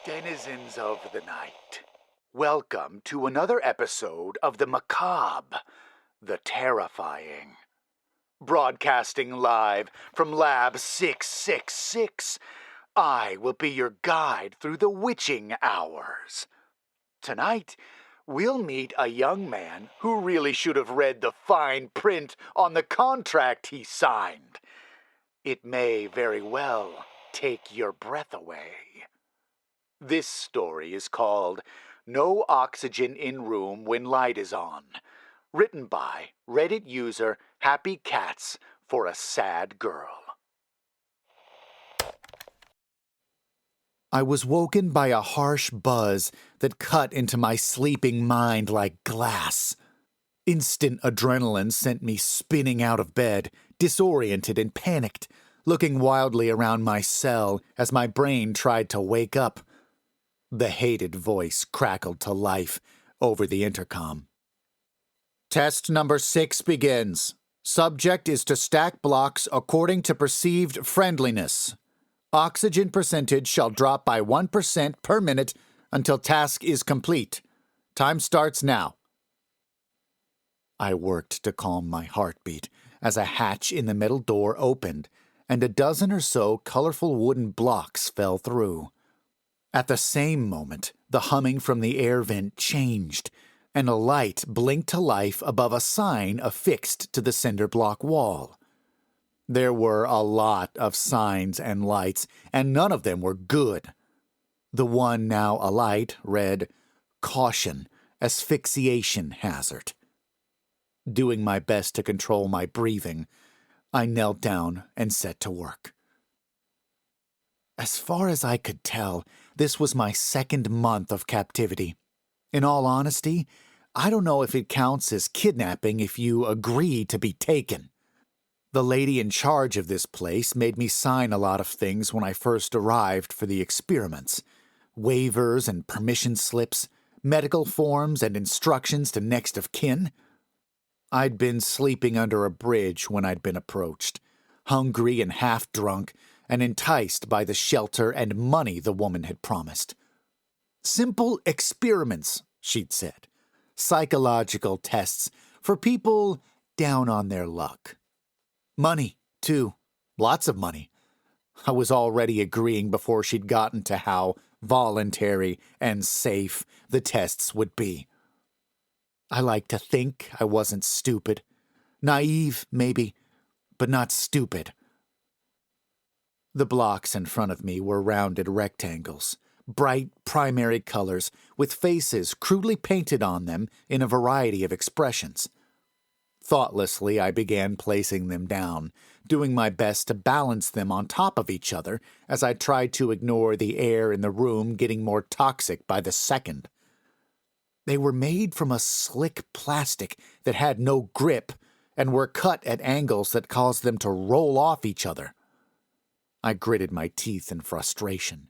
Denizens of the night, welcome to another episode of the macabre, the terrifying. Broadcasting live from Lab 666, I will be your guide through the witching hours. Tonight, we'll meet a young man who really should have read the fine print on the contract he signed. It may very well take your breath away. This story is called No Oxygen in Room When Light is On, written by Reddit user happycatsforasadgirl. I was woken by a harsh buzz that cut into my sleeping mind like glass. Instant adrenaline sent me spinning out of bed, disoriented and panicked, looking wildly around my cell as my brain tried to wake up. The hated voice crackled to life over the intercom. Test number 6 begins. Subject is to stack blocks according to perceived friendliness. Oxygen percentage shall drop by 1% per minute until task is complete. Time starts now. I worked to calm my heartbeat as a hatch in the metal door opened and a dozen or so colorful wooden blocks fell through. At the same moment, the humming from the air vent changed, and a light blinked to life above a sign affixed to the cinder block wall. There were a lot of signs and lights, and none of them were good. The one now alight read, "Caution, asphyxiation hazard." Doing my best to control my breathing, I knelt down and set to work. As far as I could tell, this was my second month of captivity. In all honesty, I don't know if it counts as kidnapping if you agree to be taken. The lady in charge of this place made me sign a lot of things when I first arrived for the experiments. Waivers and permission slips, medical forms and instructions to next of kin. I'd been sleeping under a bridge when I'd been approached, hungry and half-drunk, and enticed by the shelter and money the woman had promised. Simple experiments, she'd said. Psychological tests for people down on their luck. Money, too. Lots of money. I was already agreeing before she'd gotten to how voluntary and safe the tests would be. I like to think I wasn't stupid. Naive, maybe, but not stupid. The blocks in front of me were rounded rectangles, bright primary colors with faces crudely painted on them in a variety of expressions. Thoughtlessly, I began placing them down, doing my best to balance them on top of each other as I tried to ignore the air in the room getting more toxic by the second. They were made from a slick plastic that had no grip and were cut at angles that caused them to roll off each other. I gritted my teeth in frustration.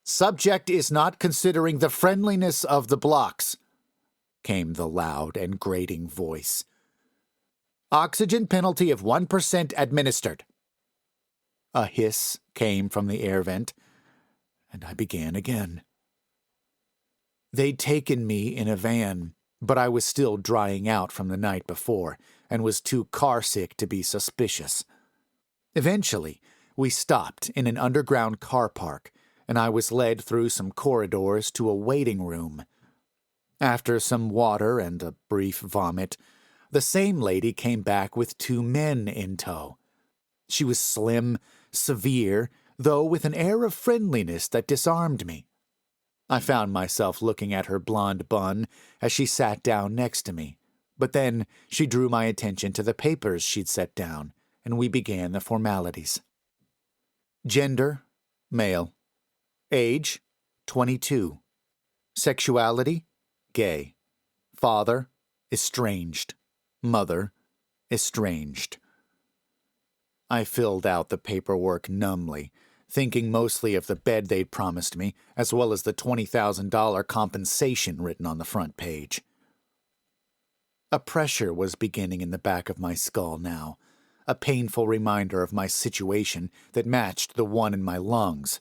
Subject is not considering the friendliness of the blocks, came the loud and grating voice. Oxygen penalty of 1% administered. A hiss came from the air vent, and I began again. They'd taken me in a van, but I was still drying out from the night before and was too carsick to be suspicious. Eventually, we stopped in an underground car park, and I was led through some corridors to a waiting room. After some water and a brief vomit, the same lady came back with 2 men in tow. She was slim, severe, though with an air of friendliness that disarmed me. I found myself looking at her blonde bun as she sat down next to me, but then she drew my attention to the papers she'd set down, and we began the formalities. Gender, male. Age, 22. Sexuality, gay. Father, estranged. Mother, estranged. I filled out the paperwork numbly, thinking mostly of the bed they'd promised me, as well as the $20,000 compensation written on the front page. A pressure was beginning in the back of my skull now, a painful reminder of my situation that matched the one in my lungs.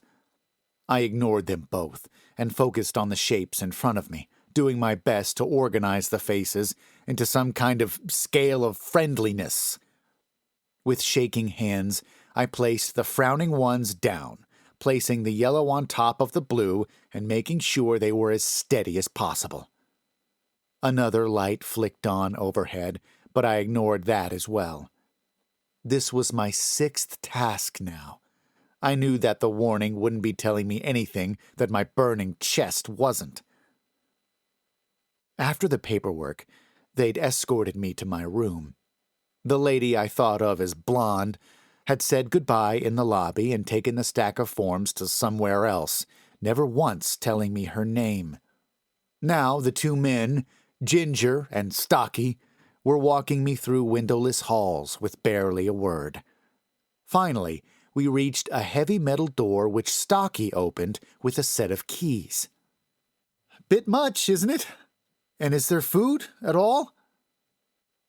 I ignored them both and focused on the shapes in front of me, doing my best to organize the faces into some kind of scale of friendliness. With shaking hands, I placed the frowning ones down, placing the yellow on top of the blue and making sure they were as steady as possible. Another light flicked on overhead, but I ignored that as well. This was my 6th task now. I knew that the warning wouldn't be telling me anything that my burning chest wasn't. After the paperwork, they'd escorted me to my room. The lady I thought of as blonde had said goodbye in the lobby and taken the stack of forms to somewhere else, never once telling me her name. Now the 2 men, Ginger and Stocky, were walking me through windowless halls with barely a word. Finally, we reached a heavy metal door which Stocky opened with a set of keys. "Bit much, isn't it? And is there food at all?"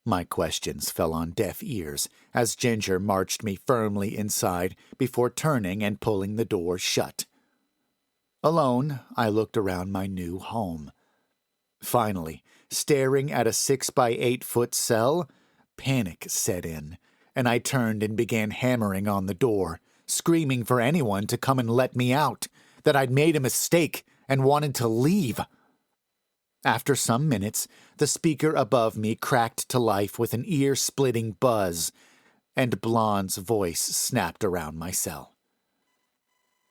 My questions fell on deaf ears as Ginger marched me firmly inside before turning and pulling the door shut. Alone, I looked around my new home. Finally, staring at a 6-by-8-foot cell, panic set in, and I turned and began hammering on the door, screaming for anyone to come and let me out, that I'd made a mistake and wanted to leave. After some minutes, the speaker above me cracked to life with an ear-splitting buzz, and Blonde's voice snapped around my cell.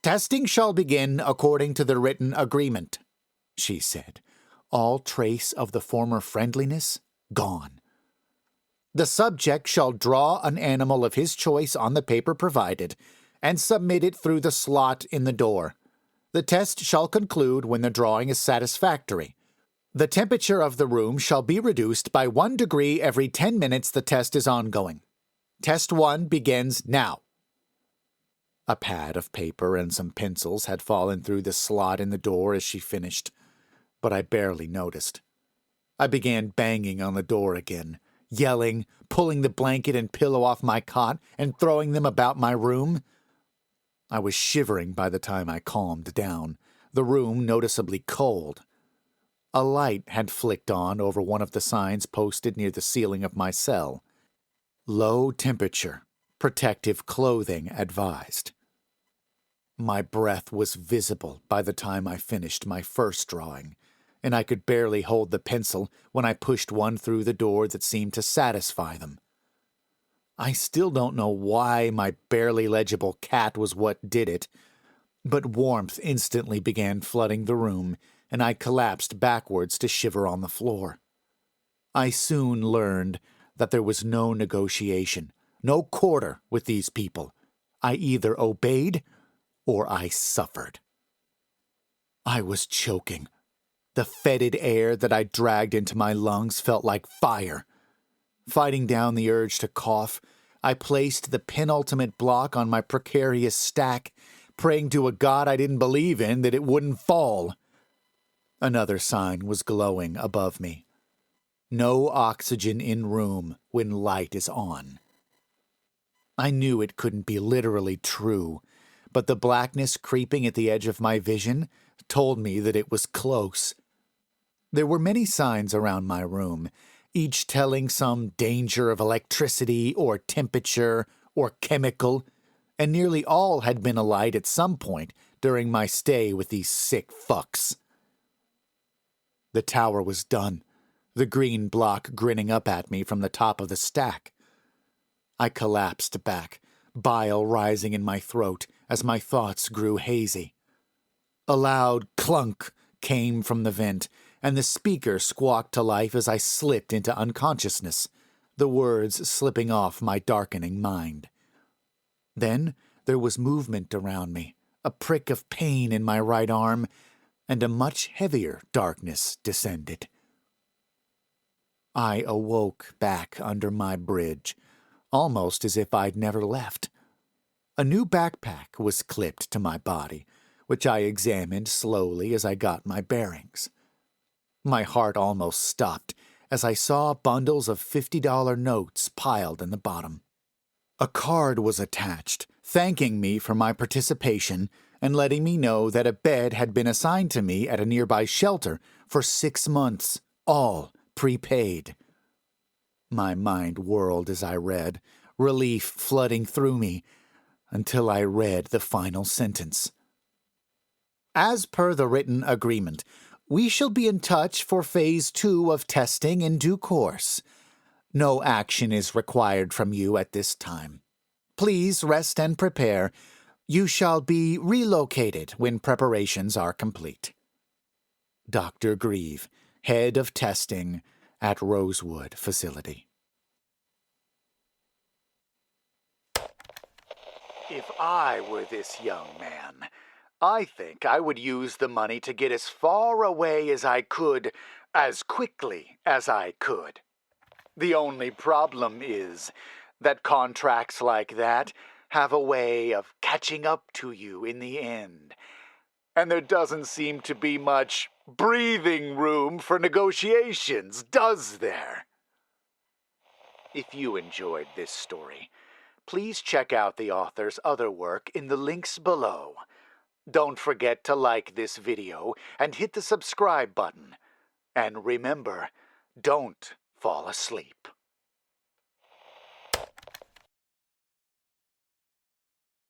"Testing shall begin according to the written agreement," she said, all trace of the former friendliness gone. "The subject shall draw an animal of his choice on the paper provided, and submit it through the slot in the door. The test shall conclude when the drawing is satisfactory. The temperature of the room shall be reduced by 1 degree every 10 minutes the test is ongoing. Test 1 begins now." A pad of paper and some pencils had fallen through the slot in the door as she finished, but I barely noticed. I began banging on the door again, yelling, pulling the blanket and pillow off my cot, and throwing them about my room. I was shivering by the time I calmed down, the room noticeably cold. A light had flicked on over one of the signs posted near the ceiling of my cell. "Low temperature. Protective clothing advised." My breath was visible by the time I finished my first drawing, and I could barely hold the pencil when I pushed one through the door that seemed to satisfy them. I still don't know why my barely legible cat was what did it, but warmth instantly began flooding the room, and I collapsed backwards to shiver on the floor. I soon learned that there was no negotiation, no quarter with these people. I either obeyed or I suffered. I was choking. The fetid air that I dragged into my lungs felt like fire. Fighting down the urge to cough, I placed the penultimate block on my precarious stack, praying to a god I didn't believe in that it wouldn't fall. Another sign was glowing above me. "No oxygen in room when light is on." I knew it couldn't be literally true, but the blackness creeping at the edge of my vision told me that it was close. There were many signs around my room, each telling some danger of electricity or temperature or chemical, and nearly all had been alight at some point during my stay with these sick fucks. The tower was done, the green block grinning up at me from the top of the stack. I collapsed back, bile rising in my throat as my thoughts grew hazy. A loud clunk came from the vent, and the speaker squawked to life as I slipped into unconsciousness, the words slipping off my darkening mind. Then there was movement around me, a prick of pain in my right arm, and a much heavier darkness descended. I awoke back under my bridge, almost as if I'd never left. A new backpack was clipped to my body, which I examined slowly as I got my bearings. My heart almost stopped as I saw bundles of $50 notes piled in the bottom. A card was attached, thanking me for my participation and letting me know that a bed had been assigned to me at a nearby shelter for 6 months, all prepaid. My mind whirled as I read, relief flooding through me, until I read the final sentence. As per the written agreement, we shall be in touch for Phase 2 of testing in due course. No action is required from you at this time. Please rest and prepare. You shall be relocated when preparations are complete. Dr. Grieve, Head of Testing at Rosewood Facility. If I were this young man, I think I would use the money to get as far away as I could, as quickly as I could. The only problem is that contracts like that have a way of catching up to you in the end. And there doesn't seem to be much breathing room for negotiations, does there? If you enjoyed this story, please check out the author's other work in the links below. Don't forget to like this video and hit the subscribe button. And remember, don't fall asleep.